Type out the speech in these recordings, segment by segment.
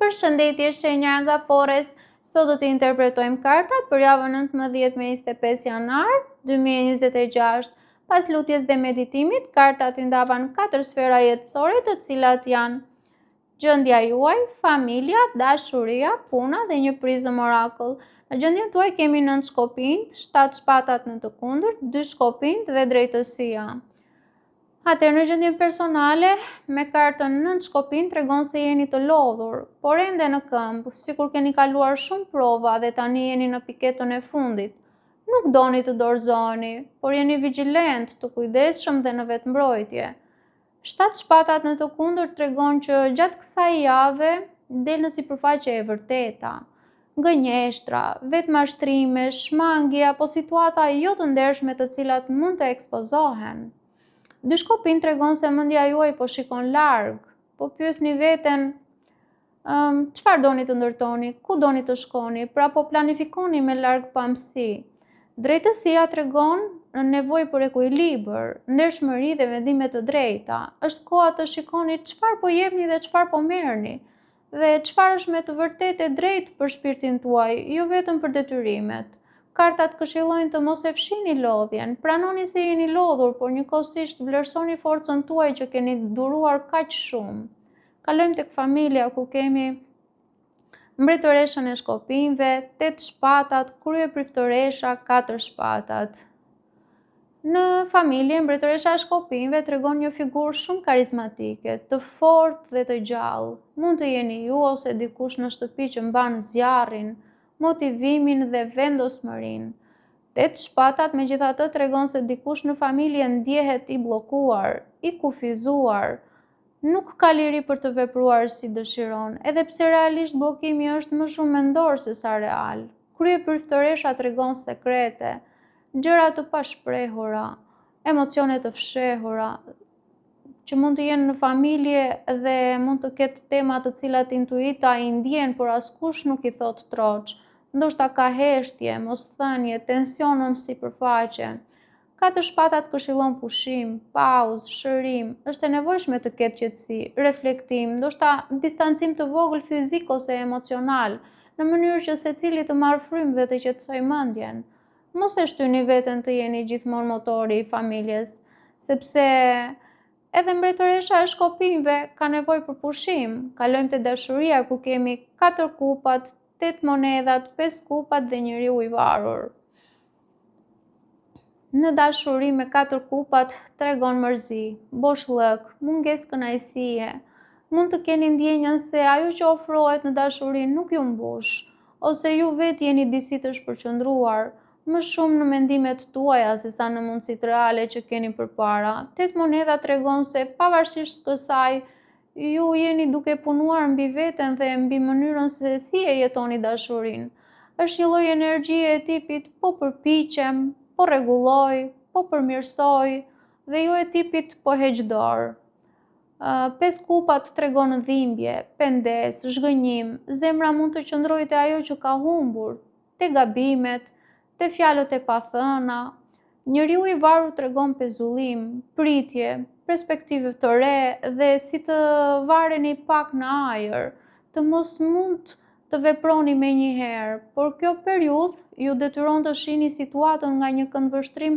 Përshëndetje, shenja nga Forres. Sot do të interpretojmë kartat për javën 19-25 janar 2026. Pas lutjes dhe meditimit, kartat i ndavan 4 sfera jetësore, të cilat janë gjendja juaj, familja, dashuria, puna dhe një prizëm orakull. Në gjendjen tuaj kemi 9 shkopinjt, 7 shpatat në të kundërt, 2 shkopinjt dhe drejtësia. Atëherë në gjendjen personale, me kartën 9 shkopinjt tregon se jeni të lodhur, por ende në këmbë, sikur keni kaluar shumë prova dhe tani jeni në piketën e fundit. Nuk doni të dorëzoheni, por jeni vigjilent, të kujdesshëm dhe në vetmbrojtje. 7 shpatat në të kundërt tregon që gjatë kësaj jave del në sipërfaqe e vërteta. Gënjeshtra, vetmashtrime, shmangje apo situata jo të ndershme të cilat mund të ekspozohen. 2 shkopinjt tregon se mendja juaj po shikon larg, po pyesni veten çfarë doni të ndërtoni, ku doni të shkoni, pra po planifikoni me largpamësi. Drejtësia tregon në nevojë për ekuilibër, ndershmëri dhe vendime të drejta. Është koha të shikoni çfarë po jepni dhe çfarë po merrni, dhe çfarë është me të vërtetë e drejtë për shpirtin tuaj, jo vetëm për detyrimet. Kartat këshillojnë të mos e fshini lodhjen, pranoni se jeni lodhur, por njëkohësisht vlerësoni forcën tuaj që keni duruar kaq shumë. Kalojmë tek familja, ku kemi mbretëreshën e shkopinjve, 8 shpatat, kryepriftëresha, 4 shpatat. Në familje, mbretëresha e shkopinjve tregon një figurë shumë karizmatike, të fortë dhe të gjallë. Mund të jeni ju ose dikush në shtëpi që mban zjarrin, motivimin dhe vendosmërinë. 8 shpatat megjithatë tregon se dikush në familje ndjehet i bllokuar, i kufizuar, nuk ka liri për të vepruar si dëshiron, edhe pse realisht bllokimi është më shumë mendor se sa real. Kryepriftëresha tregon sekrete, gjëra të pashprehura, emocione të fshehura, që mund të jenë në familje dhe mund të ketë tema të cilat intuita i ndjen, por askush nuk i thot troç. Ndoshta ka heshtje, mosthënie, tension në sipërfaqe. 4 shpatat këshillon pushim, pauzë, shërim. Është e nevojshme të ketë qetësi, reflektim, ndoshta distancim të vogël fizik ose emocional, në mënyrë që secili të marrë frymë dhe të qetësojë mendjen. Mos e shtyni veten të jeni gjithmonë motori i familjes, sepse edhe mbretëresha e shkopinjve ka nevojë për pushim. Kalojmë te dashuria, ku kemi 4 kupat, 8 monedhat, 5 kupat dhe njeriu i varur. Në dashuri me 4 kupat tregon mërzi, boshllëk, mungesë kënaqësie. Mund të keni ndjenjën se ajo që ofrohet në dashuri nuk ju mbush, ose ju vetë jeni disi të shpërqendruar, më shumë në mendimet tuaja se sa në mundësitë reale që keni përpara. 8 monedha tregon se pavarësisht kësaj, ju jeni duke punuar mbi veten dhe mbi mënyrën se si e jetoni dashurinë. Është një lloj energjie e tipit po përpiqem, po rregulloj, po përmirësoj, dhe jo e tipit po heq dorë. 5 kupat tregon dhimbje, pendes, zhgënjim. Zemra mund të qëndrojë te ajo që ka humbur, te gabimet, te fjalët e pathëna. Njeriu i varur tregon pezullim, pritje, perspektive të re dhe si të vareni pak në ajër, të mos mund të veproni menjëherë, por kjo periudhë ju detyron të shihni situatën nga një këndvështrim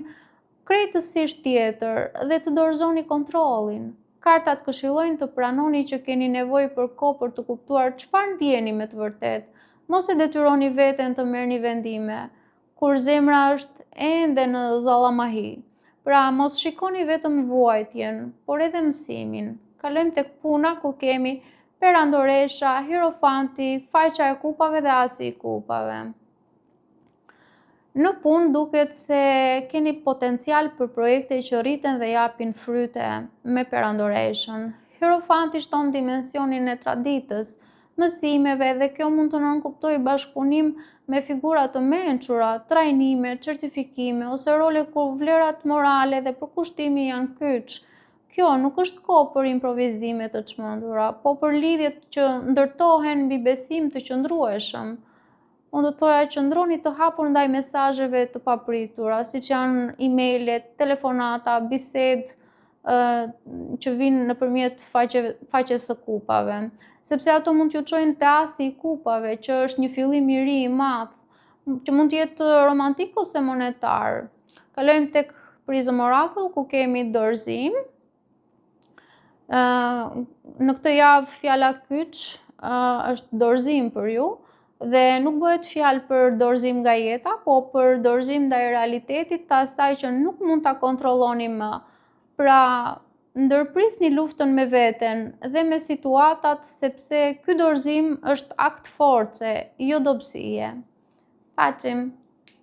krejtësisht tjetër dhe të dorëzoni kontrollin. Kartat këshillojnë të pranoni që keni nevojë për kohë për të kuptuar çfarë ndjeni me të vërtetë. Mos e detyroni veten të merrni vendime kur zemra është ende në zallamahi. Pra, mos shikoni vetëm vuajtjen, por edhe mësimin. Kalojmë tek puna, ku kemi perandoresha, hierofanti, faqja e kupave dhe asi i kupave. Në punë duket se keni potencial për projekte që rriten dhe japin fryte me perandoreshën. Hierofanti shton dimensionin e traditës, mësimeve, dhe kjo mund të nënkuptojë bashkëpunim me figura të mençura, trajnime, certifikime ose role ku vlerat morale dhe përkushtimi janë kyç. Kjo nuk është kohë për improvizime të çmendura, po për lidhjet që ndërtohen mbi besim të qëndrueshëm. Unë do thoya qëndroni të hapur ndaj mesazheve të papritura, siç janë emailët, telefonata, bisedë që vinë nëpërmjet faqes së kupave, sepse ato mund t'ju çojnë te asi i kupave, që është një fillim i ri i madh, që mund të jetë romantik ose monetar. Kalojmë tek Prism Oracle, ku kemi dorëzim. Në këtë javë fjala kyç është dorëzim për ju, dhe nuk bëhet fjalë për dorëzim nga jeta, po për dorëzim ndaj realitetit të asaj që nuk mund ta kontrolloni më. Pra, ndërprisni luftën me veten dhe me situatat, sepse ky dorëzim është akt force, jo dobësie. Paqim.